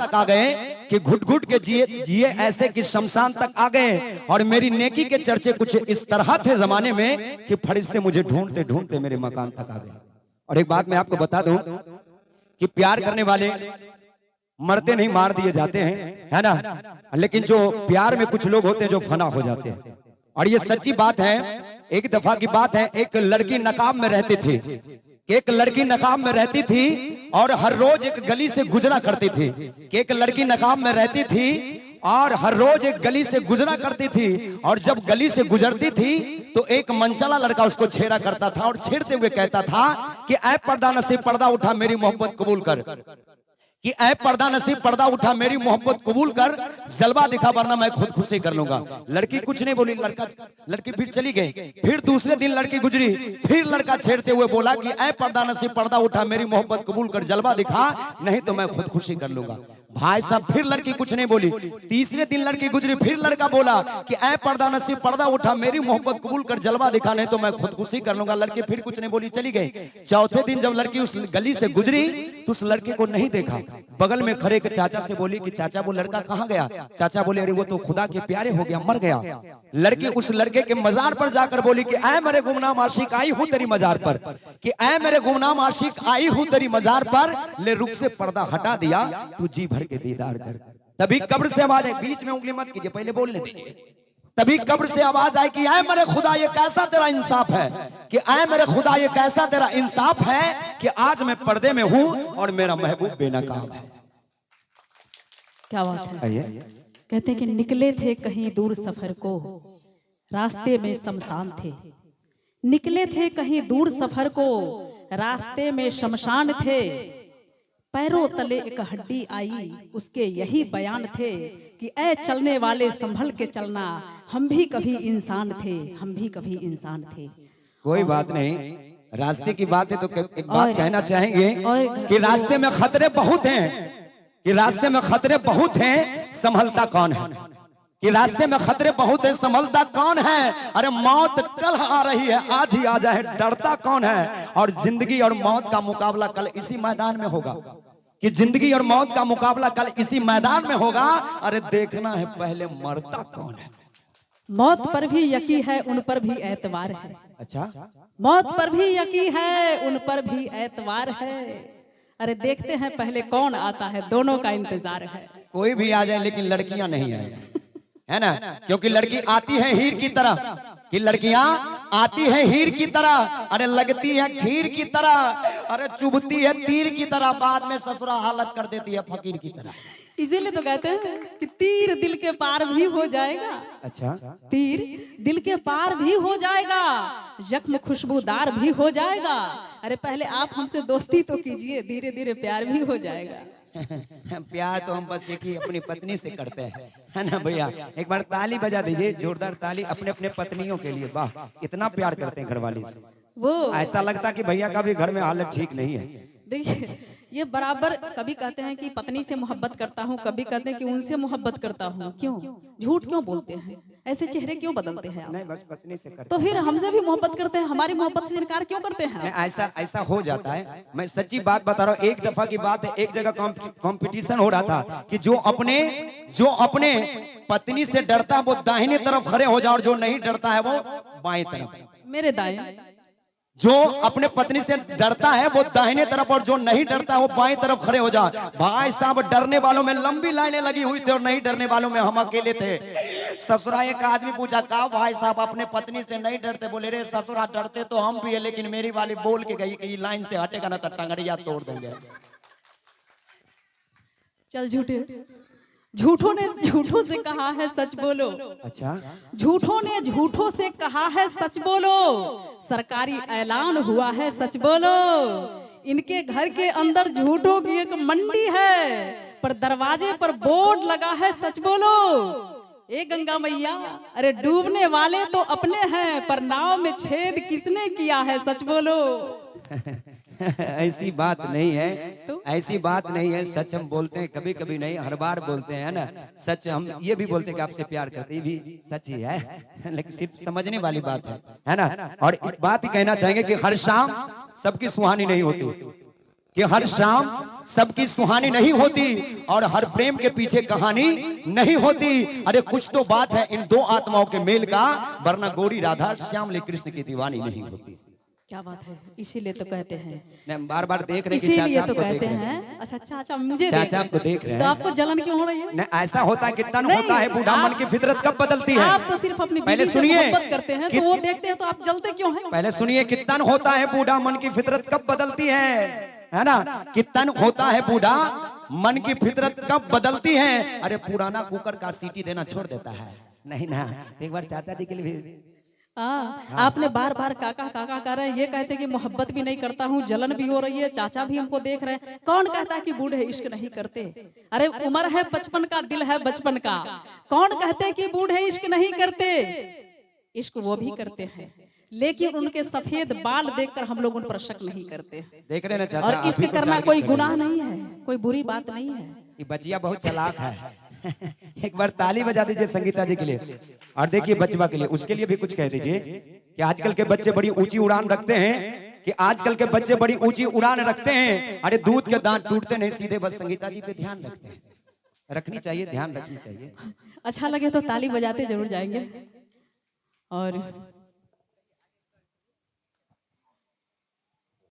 तक आ गए कि घुट घुट के जिए जिए ऐसे कि शमशान तक आ गए। और मेरी नेकी के चर्चे कुछ इस तरह थे जमाने में कि फरिश्ते मुझे ढूंढते ढूंढते मेरे मकान तक आ गए। और एक बात मैं आपको बता दूं कि प्यार करने वाले मरते नहीं, मार दिए जाते हैं, है ना, लेकिन जो प्यार में कुछ लोग होते हैं जो फना हो जाते हैं। और ये सच्ची बात है। एक दफा की बात है, एक लड़की नकाब में रहती थी, एक लड़की नकाब में रहती थी और हर रोज एक गली से गुजरा करती थी। एक लड़की नकाब में रहती थी और हर रोज एक गली से गुजरा करती थी। और जब गली से गुजरती थी तो एक मनचला लड़का उसको छेड़ा करता था और छेड़ते हुए कहता था कि ऐ पर्दा नसीब पर्दा उठा मेरी मोहब्बत कबूल कर, कि ऐ पर्दा नसीब पर्दा उठा मेरी मोहब्बत कबूल कर, जलवा दिखा वरना मैं खुदकुशी कर लूंगा। लड़की कुछ नहीं बोली, लड़की फिर चली गई। फिर दूसरे दिन लड़की गुजरी, फिर लड़का छेड़ते हुए बोला कि ऐ पर्दा नसीब पर्दा उठा मेरी मोहब्बत कबूल कर, जलवा दिखा नहीं तो मैं खुदकुशी कर लूंगा। भाई साहब फिर लड़की कुछ नहीं बोली। तीसरे दिन लड़की गुजरी, फिर लड़का बोला कि ऐ पर्दा नसीब पर्दा उठा मेरी मोहब्बत कबूल कर, जलवा दिखा नहीं तो मैं खुदकुशी कर लूंगा। लड़की फिर कुछ नहीं बोली, चली गई। चौथे दिन जब लड़की उस गली से गुजरी तो उस लड़के को नहीं देखा। बगल में खड़े के चाचा से बोली कि चाचा वो लड़का कहाँ गया? चाचा बोले अरे वो तो खुदा के प्यारे हो गया, मर गया। लड़की उस लड़के के मजार पर जाकर बोली कि ऐ मेरे गुमनाम आशिक आई हूँ तेरी मजार पर, कि ऐ मेरे गुमनाम आशिक आई हूँ तेरी मजार पर, ले रुख से पर्दा हटा दिया तू जी भर के दीदार कर। तभी कब्र से आवाज आई, बीच में उंगली मत कीजिए, पहले बोलने दीजिए। तभी कब्र से आवाज आई कि ऐ मेरे खुदा ये कैसा तेरा इंसाफ है, कि ऐ मेरे खुदा ये कैसा तेरा इंसाफ है कि आज मैं पर्दे में हूँ और मेरा महबूब बेनकाब है। क्या बात है। कहते हैं कि निकले थे कहीं दूर सफर को, रास्ते में शमशान थे। निकले थे कहीं दूर सफर को, रास्ते में शमशान थे। पैरों तले एक हड्डी आई, उसके यही बयान थे कि ऐ चलने वाले संभल के चलना, हम भी कभी इंसान थे, हम भी कभी इंसान थे। कोई बात नहीं, रास्ते की बात है तो एक बात कहना चाहेंगे कि रास्ते में खतरे बहुत हैं, कि रास्ते में खतरे बहुत हैं, संभलता कौन है? कि रास्ते में खतरे बहुत हैं, संभलता कौन है? अरे मौत कल आ रही है, आज ही आ जाए, डरता कौन है? और जिंदगी और मौत का मुकाबला कल इसी मैदान में होगा, कि जिंदगी और मौत का मुकाबला कल इसी मैदान में होगा। अरे देखना है पहले मरता कौन है। मौत पर भी यकीन है, उन पर भी एतबार है। अच्छा, मौत पर भी यकीन है, उन पर भी एतबार है। अरे देखते हैं पहले कौन आता है, दोनों का इंतजार है। कोई भी आ जाए लेकिन लड़कियां नहीं आए, है ना, क्योंकि लड़की आती है हीर की तरह, कि लड़कियां आती है हीर की तरह, अरे लगती है खीर की तरह, अरे चुभती है तीर की तरह, बाद में ससुरा हालत कर देती है फकीर की तरह। इसीलिए तो कहते हैं कि तीर दिल के पार भी हो जाएगा। अच्छा, तीर दिल के पार भी हो जाएगा, जख्म खुशबूदार भी हो जाएगा। अरे पहले आप हमसे दोस्ती तो कीजिए, धीरे धीरे प्यार भी हो जाएगा। प्यार तो हम बस एक ही अपनी पत्नी से करते हैं, है ना भैया। एक बार ताली बजा दीजिए, जोरदार ताली अपने अपने पत्नियों के लिए। वाह, इतना प्यार करते हैं घरवाली से, वो ऐसा लगता कि भैया का भी घर में हालत ठीक नहीं है। देखिए ये बराबर, कभी कहते हैं कि पत्नी से मोहब्बत करता हूँ, कभी कहते हैं कि उनसे मोहब्बत करता हूँ। क्यों झूठ क्यों बोलते हैं? ऐसे चेहरे क्यों बदलते हैं आप? नहीं, बस पत्नी से करते तो फिर हमसे भी मोहब्बत करते हैं, हमारी मोहब्बत से इनकार क्यों करते हैं? ऐसा ऐसा हो जाता है। मैं सच्ची बात बता रहा हूँ, एक दफा की बात है, एक जगह कंपटीशन हो रहा था कि जो अपने पत्नी से डरता है वो दाहिने तरफ खड़े हो जाए और जो नहीं डरता है वो बाएं तरफ। मेरे दाएं। जो अपने पत्नी से डरता है वो दाहिने तरफ और जो नहीं डरता है वो बाएं तरफ खड़े हो जा। भाई साहब डरने वालों में लंबी लाइनें लगी हुई थी और नहीं डरने वालों में हम अकेले थे। ससुरा एक आदमी पूछा, का भाई साहब अपने पत्नी से नहीं डरते? बोले रे ससुरा डरते तो हम भी है, लेकिन मेरी वाली बोल के गई कि लाइन से हटेगा ना तो टंगड़िया तोड़ देंगे। चल झूठे, झूठों ने झूठों से कहा है सच बोलो। अच्छा, झूठों ने झूठों से कहा है सच बोलो, सरकारी ऐलान हुआ है सच बोलो। इनके घर के अंदर झूठों की एक मंडी है, पर दरवाजे पर बोर्ड लगा है सच बोलो। ए गंगा मैया, अरे डूबने वाले तो अपने हैं, पर नाव में छेद किसने किया है सच बोलो। ऐसी बात नहीं है, तो? ऐसी बात नहीं है। सच हम बोलते हैं, कभी कभी नहीं, हर बार बोलते हैं ना सच। हम ये भी बोलते हैं कि आपसे प्यार करते, ये भी सच ही है, लेकिन सिर्फ समझने वाली बात है ना। और एक बात ही कहना चाहेंगे कि हर शाम सबकी सुहानी नहीं होती, कि हर शाम सबकी सुहानी नहीं होती और हर प्रेम के पीछे कहानी नहीं होती। अरे कुछ तो बात है इन दो आत्माओं के मेल का, वरना गौरी राधा श्यामली कृष्ण की दीवानी नहीं होती। क्या बात है, इसीलिए तो कहते हैं, नहीं बार बार देख रहे हैं, इसीलिए तो कहते हैं। अच्छा चाचा मुझे चाचा आपको देख रहे हैं तो आपको जलन क्यों हो रही है? नहीं ऐसा होता है कि तन होता है बूढ़ा, मन की फितरत कब बदलती है? आप तो सिर्फ अपनी पहले बीवी से सुनिए मोहब्बत करते हैं तो वो देखते हैं तो आप जलते क्यों हैं? पहले सुनिए कि तन होता है बूढ़ा, मन की फितरत कब बदलती है ना? कि तन होता है बूढ़ा, मन की फितरत कब बदलती है? अरे पुराना कुकर का सीटी देना छोड़ देता है। नहीं ना, एक बार चाचा जी के लिए भी आपने बार बार काका काका कर रहे हैं, ये कहते कि मोहब्बत भी नहीं करता हूँ, जलन भी हो रही है, चाचा भी हमको देख रहे हैं। कौन कहता है कि बूढ़े इश्क नहीं करते? अरे उम्र है 55 का, दिल है बचपन का। कौन कहते कि बूढ़े इश्क नहीं करते? इश्क वो भी करते हैं, लेकिन उनके सफेद बाल देखकर हम लोग उन पर शक नहीं करते। देख रहे ना चाचा, और इश्क करना कोई गुनाह नहीं है, कोई बुरी बात नहीं है। ये बचिया बहुत चालाक है। एक बार ताली बजा दीजिए संगीता जी के लिए, और देखिए बचवा के लिए, उसके लिए भी कुछ कह दीजिए कि आजकल के बच्चे बड़ी ऊंची उड़ान रखते हैं, कि आजकल के बच्चे बड़ी ऊंची उड़ान रखते हैं। अरे दूध के दांत टूटते नहीं सीधे, बस संगीता जी पे ध्यान रखते हैं। रखनी चाहिए, ध्यान रखनी चाहिए। अच्छा लगे तो ताली बजाते जरूर जाएंगे। और